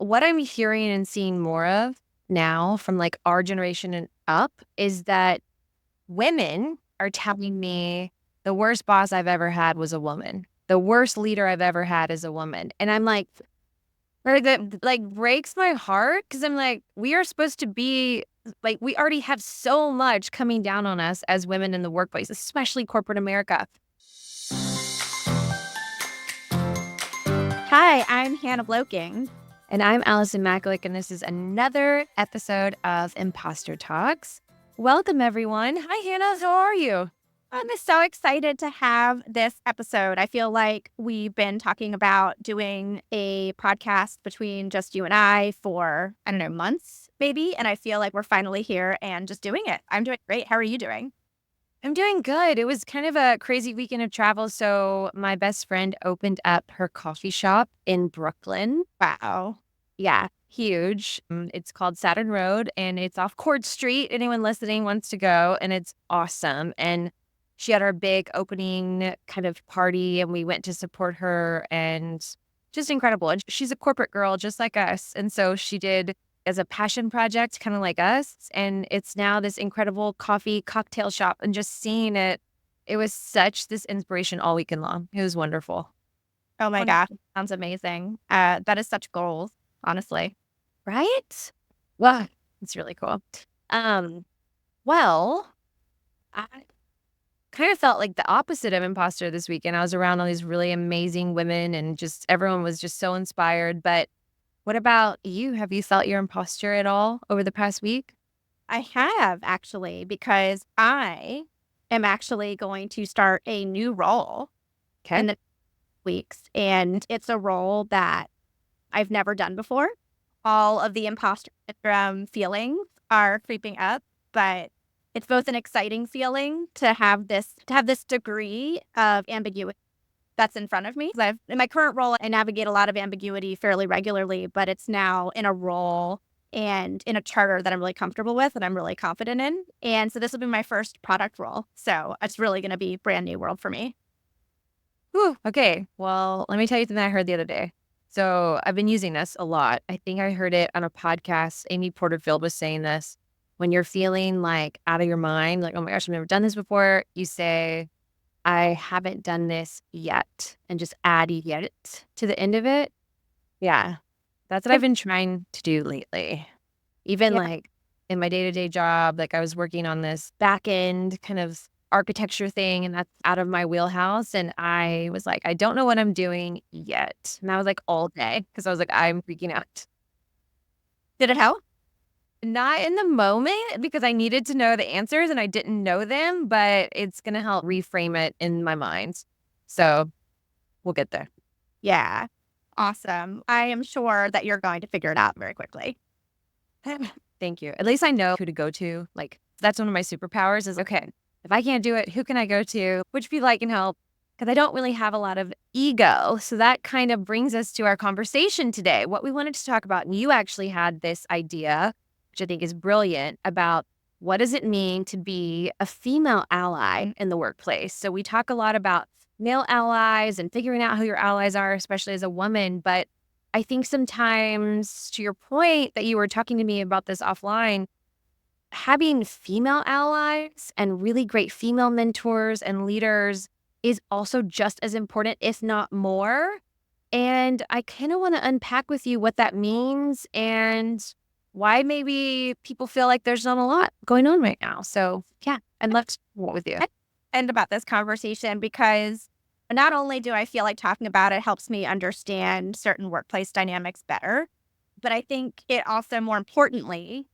what I'm hearing and seeing more of now from like our generation and up is that women are telling me the worst boss I've ever had was a woman. The worst leader I've ever had is a woman. And I'm like, or that like breaks my heart because I'm like, we are supposed to be like, we already have so much coming down on us as women in the workplace, especially corporate America. Hi, I'm Hannah Bloking. And I'm Allison Macklick, and this is another episode of Imposter Talks. Welcome, everyone. Hi, Hannah. How are you? I'm so excited to have this episode. I feel like we've been talking about doing a podcast between just you and I for, I don't know, months maybe. And I feel like we're finally here and just doing it. I'm doing great. How are you doing? I'm doing good. It was kind of a crazy weekend of travel. So, my best friend opened up her coffee shop in Brooklyn. Wow. Yeah, huge. It's called Saturn Road and it's off Court Street. Anyone listening wants to go, and it's awesome. And she had our big opening kind of party, and we went to support her, and just incredible. And she's a corporate girl just like us. And so she did as a passion project, kind of like us. And it's now this incredible coffee cocktail shop. And just seeing it, it was such this inspiration all weekend long. It was wonderful. Oh my gosh. Sounds amazing. That is such goals, honestly. Right? Well, it's really cool. Um, well, I kind of felt like the opposite of imposter this weekend. I was around all these really amazing women and just everyone was just so inspired. But what about you? Have you felt your imposter at all over the past week? I have actually, because I am actually going to start a new role Okay. in the weeks. And it's a role that I've never done before. All of the imposter syndrome feelings are creeping up, but it's both an exciting feeling to have this degree of ambiguity that's in front of me. 'Cause in my current role, I navigate a lot of ambiguity fairly regularly, but it's now in a role and in a charter that I'm really comfortable with and I'm really confident in. And so this will be my first product role. So it's really going to be brand new world for me. Whew, okay. Well, let me tell you something I heard the other day. So I've been using this a lot. I think I heard it on a podcast. Amy Porterfield was saying this. When you're feeling like out of your mind, like, oh my gosh, I've never done this before, you say, I haven't done this yet, and just add yet to the end of it. Yeah, that's what I've been trying to do lately. Even Yeah. like in my day-to-day job, like I was working on this back end kind of architecture thing, and that's out of my wheelhouse. And I was like, I don't know what I'm doing yet. And I was like all day because I was like, I'm freaking out. Did it help? Not in the moment because I needed to know the answers and I didn't know them, but it's going to help reframe it in my mind. So we'll get there. Yeah. Awesome. I am sure that you're going to figure it out very quickly. Thank you. At least I know who to go to. Like, that's one of my superpowers is, okay, if I can't do it, who can I go to? Which people I can help? Because I don't really have a lot of ego. So that kind of brings us to our conversation today. What we wanted to talk about, and you actually had this idea, which I think is brilliant, about what does it mean to be a female ally in the workplace? So we talk a lot about male allies and figuring out who your allies are, especially as a woman. But I think sometimes, to your point that you were talking to me about this offline, having female allies and really great female mentors and leaders is also just as important, if not more. And I kind of want to unpack with you what that means and why maybe people feel like there's not a lot going on right now. So, yeah, I'd love to talk with you. And about this conversation because not only do I feel like talking about it helps me understand certain workplace dynamics better, but I think it also, more importantly,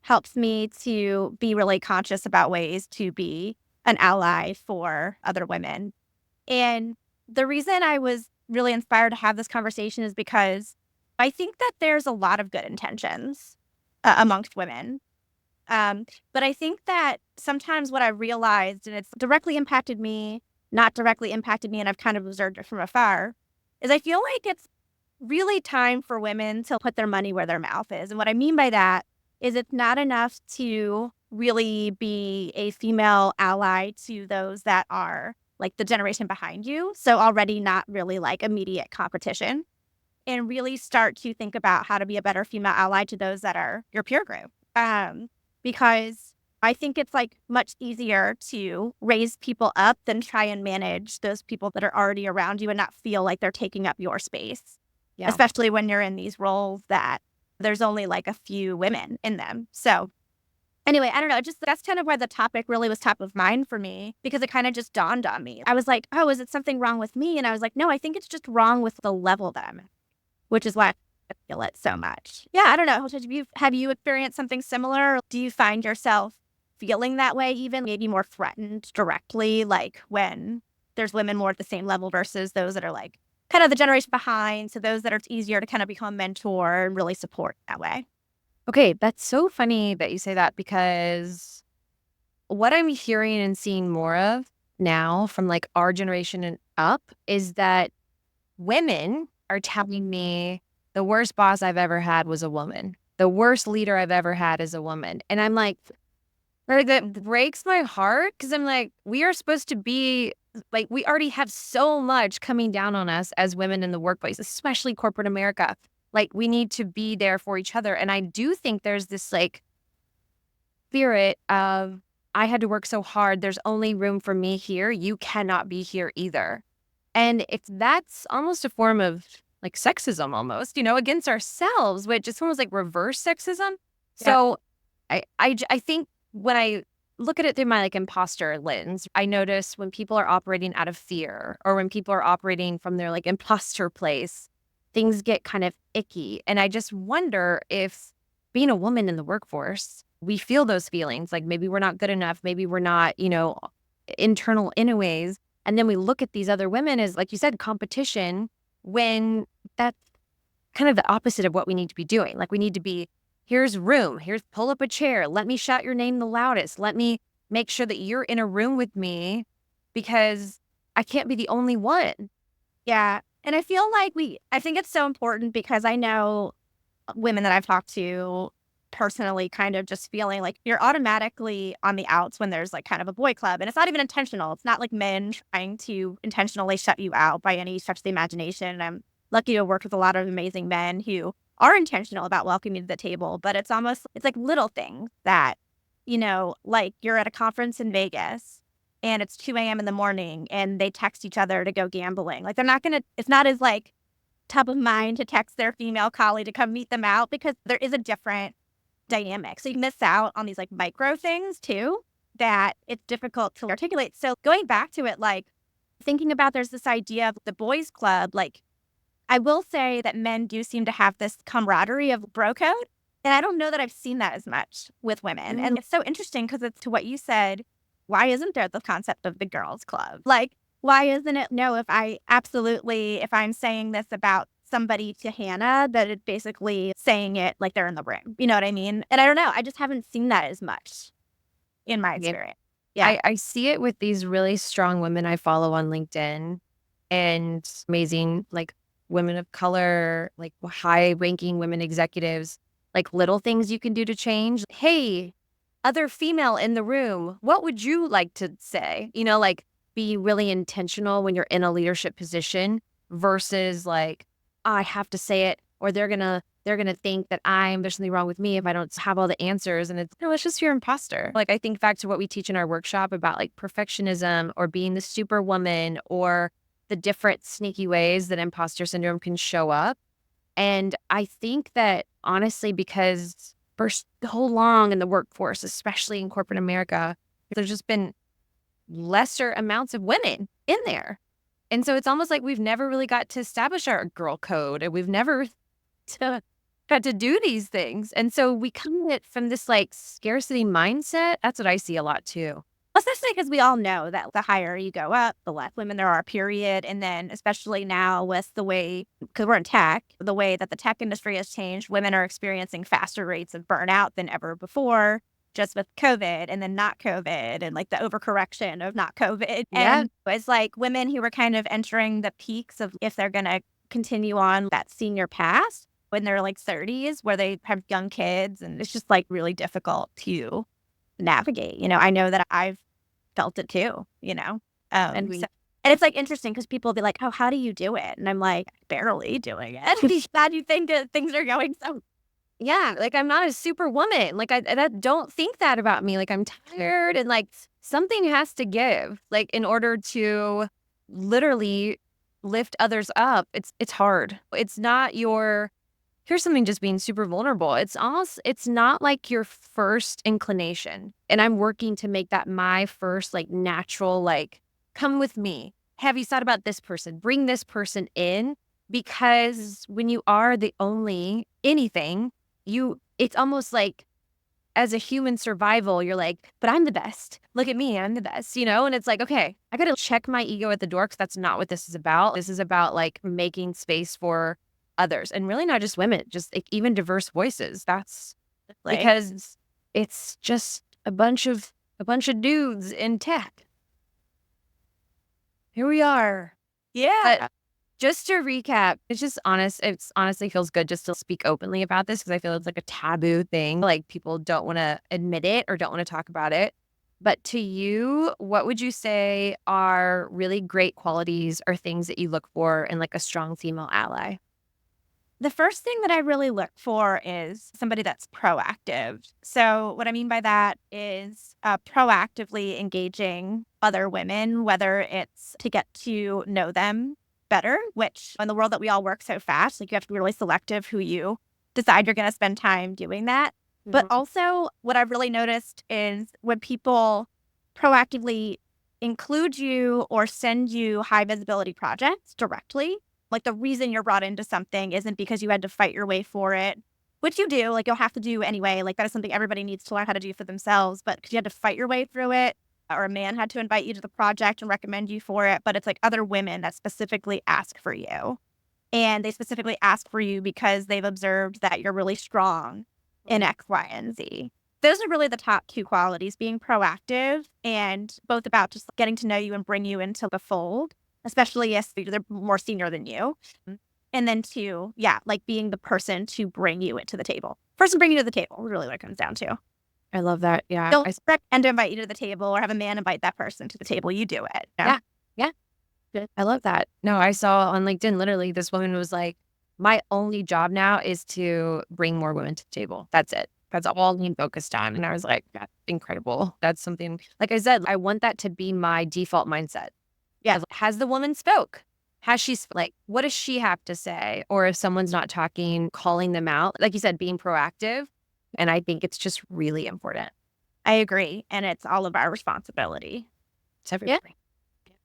helps me to be really conscious about ways to be an ally for other women. And the reason I was really inspired to have this conversation is because I think that there's a lot of good intentions amongst women. But I think that sometimes what I realized, and it's directly impacted me, not directly impacted me, and I've kind of observed it from afar, is I feel like it's really time for women to put their money where their mouth is. And what I mean by that is it's not enough to really be a female ally to those that are like the generation behind you. So already not really like immediate competition. and really start to think about how to be a better female ally to those that are your peer group. Because I think it's like much easier to raise people up than try and manage those people that are already around you and not feel like they're taking up your space, Yeah. especially when you're in these roles that there's only like a few women in them. So anyway, I don't know. Just that's kind of why the topic really was top of mind for me because it kind of just dawned on me. I was like, oh, is it something wrong with me? And I was like, no, I think it's just wrong with the level that I'm at, which is why I feel it so much. Yeah, I don't know. Have you experienced something similar? Do you find yourself feeling that way, even maybe more threatened directly, like when there's women more at the same level versus those that are like kind of the generation behind? So those that are easier to kind of become a mentor and really support that way. Okay, that's so funny that you say that because what I'm hearing and seeing more of now from like our generation and up is that women are telling me the worst boss I've ever had was a woman. The worst leader I've ever had is a woman. And I'm like that breaks my heart because I'm like, we are supposed to be like, we already have so much coming down on us as women in the workplace, especially corporate America. Like, we need to be there for each other. And I do think there's this like spirit of, I had to work so hard. There's only room for me here. You cannot be here either. And if that's almost a form of like sexism almost, against ourselves, which is almost like reverse sexism. Yeah. So I think when I look at it through my like imposter lens, I notice when people are operating out of fear or when people are operating from their like imposter place, things get kind of icky. And I just wonder if being a woman in the workforce, we feel those feelings like maybe we're not good enough, maybe we're not, internal anyways. And then we look at these other women as, like you said, competition when that's kind of the opposite of what we need to be doing. Like we need to be, here's room, here's pull up a chair, let me shout your name the loudest, let me make sure that you're in a room with me because I can't be the only one. Yeah. And I feel like I think it's so important because I know women that I've talked to personally kind of just feeling like you're automatically on the outs when there's like kind of a boy club. And it's not even intentional. It's not like men trying to intentionally shut you out by any stretch of the imagination. I'm lucky to have worked with a lot of amazing men who are intentional about welcoming you to the table, but it's like little things that, like you're at a conference in Vegas and it's 2 a.m. in the morning and they text each other to go gambling. Like it's not as like top of mind to text their female colleague to come meet them out because there is a different dynamic. So you miss out on these like micro things too that it's difficult to articulate. So going back to it, like thinking about there's this idea of the boys club, like I will say that men do seem to have this camaraderie of bro code. And I don't know that I've seen that as much with women. And it's so interesting because it's to what you said. Why isn't there the concept of the girls club? Like, why isn't it? No, if I'm saying this about somebody to Hannah, that it's basically saying it like they're in the room. You know what I mean? And I don't know. I just haven't seen that as much in my Yeah. experience. Yeah. I see it with these really strong women I follow on LinkedIn and amazing like women of color, like high ranking women executives, like little things you can do to change. Hey, other female in the room, what would you like to say? Like be really intentional when you're in a leadership position versus like, I have to say it or they're gonna think that there's something wrong with me if I don't have all the answers. And it's no, it's just your imposter. Like I think back to what we teach in our workshop about like perfectionism or being the superwoman or the different sneaky ways that imposter syndrome can show up. And I think that honestly, because for so long in the workforce, especially in corporate America, there's just been lesser amounts of women in there. And so it's almost like we've never really got to establish our girl code and we've never got to do these things. And so we come at it from this like scarcity mindset. That's what I see a lot too. Especially because we all know that the higher you go up, the less women there are, period. And then, especially now with the way, because we're in tech, the way that the tech industry has changed, women are experiencing faster rates of burnout than ever before, just with COVID and then not COVID and like the overcorrection of not COVID. Yeah. And it's like women who were kind of entering the peaks of if they're going to continue on that senior path when they're like 30s, where they have young kids. And it's just like really difficult to navigate. I know that I've felt it too, And we, so And it's like interesting because people will be like, oh, how do you do it? And I'm like, barely doing it. Glad you think that things are going so. Yeah, like, I'm not a superwoman. Like, I don't think that about me. Like, I'm tired and, like, something has to give, like, in order to literally lift others up. It's hard. It's not your here's something just being super vulnerable. It's not like your first inclination. And I'm working to make that my first, like, natural, like, come with me. Have you thought about this person? Bring this person in because when you are the only anything, it's almost like as a human survival, you're like, but I'm the best. Look at me, I'm the best, you know? And it's like, okay, I got to check my ego at the door because that's not what this is about. This is about like making space for others and really not just women, just like even diverse voices. That's Like, because it's just a bunch of dudes in tech. Here we are. yeah. But just to recap, it's honestly feels good just to speak openly about this because I feel it's like a taboo thing. Like people don't want to admit it or don't want to talk about it. But to you, what would you say are really great qualities or things that you look for in like a strong female ally? The first thing that I really look for is somebody that's proactive. So, what I mean by that is proactively engaging other women, whether it's to get to know them better, which in the world that we all work so fast, like you have to be really selective who you decide you're going to spend time doing that. But also, what I've really noticed is when people proactively include you or send you high visibility projects directly, like the reason you're brought into something isn't because you had to fight your way for it, which you do, like you'll have to do anyway. Like that is something everybody needs to learn how to do for themselves. But because you had to fight your way through it, or a man had to invite you to the project and recommend you for it. But it's like other women that specifically ask for you. And they specifically ask for you because they've observed that you're really strong in X, Y, and Z. Those are really the top two qualities, being proactive and both about just getting to know you and bring you into the fold, especially if they're more senior than you. And then two, yeah, like being the person to bring you into the table. Person bring you to the table, really what it comes down to. I love that. Yeah. Don't expect and to invite you to the table or have a man invite that person to the table. You do it. You know? Yeah. Yeah. Good. I love that. No, I saw on LinkedIn, literally, this woman was like, my only job now is to bring more women to the table. That's it. That's all I'm focused on. And I was like, that's incredible. That's something, like I said, I want that to be my default mindset. Yeah. Has the woman spoke? Has she, like, what does she have to say? Or if someone's not talking, calling them out, like you said, being proactive. And I think it's just really important. I agree. And it's all of our responsibility. It's everything. Yeah.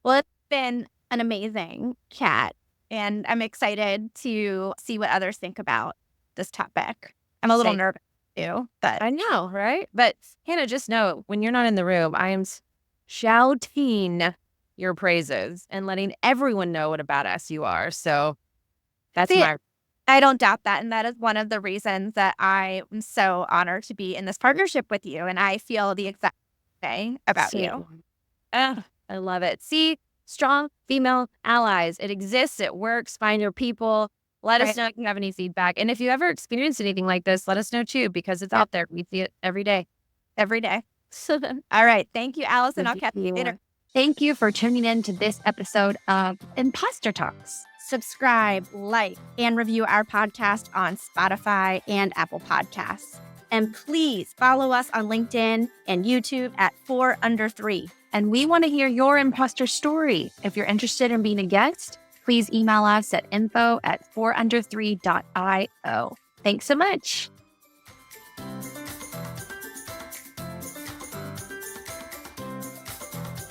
Well, it's been an amazing chat. And I'm excited to see what others think about this topic. I'm a little nervous too, but I know, right? But Hannah, just know when you're not in the room, I am shouting your praises and letting everyone know what a badass you are. So that's I don't doubt that. And that is one of the reasons that I am so honored to be in this partnership with you. And I feel the exact same about you. I love it. See, strong female allies. It exists. It works. Find your people. Let us know if you have any feedback. And if you ever experienced anything like this, let us know too, because it's out there. We see it every day. Every day. All right. Thank you, Allison. I'll catch you later. Thank you for tuning in to this episode of Imposter Talks. Subscribe, like, and review our podcast on Spotify and Apple Podcasts. And please follow us on LinkedIn and YouTube at 4under3. And we want to hear your imposter story. If you're interested in being a guest, please email us at info@4under3.io. Thanks so much.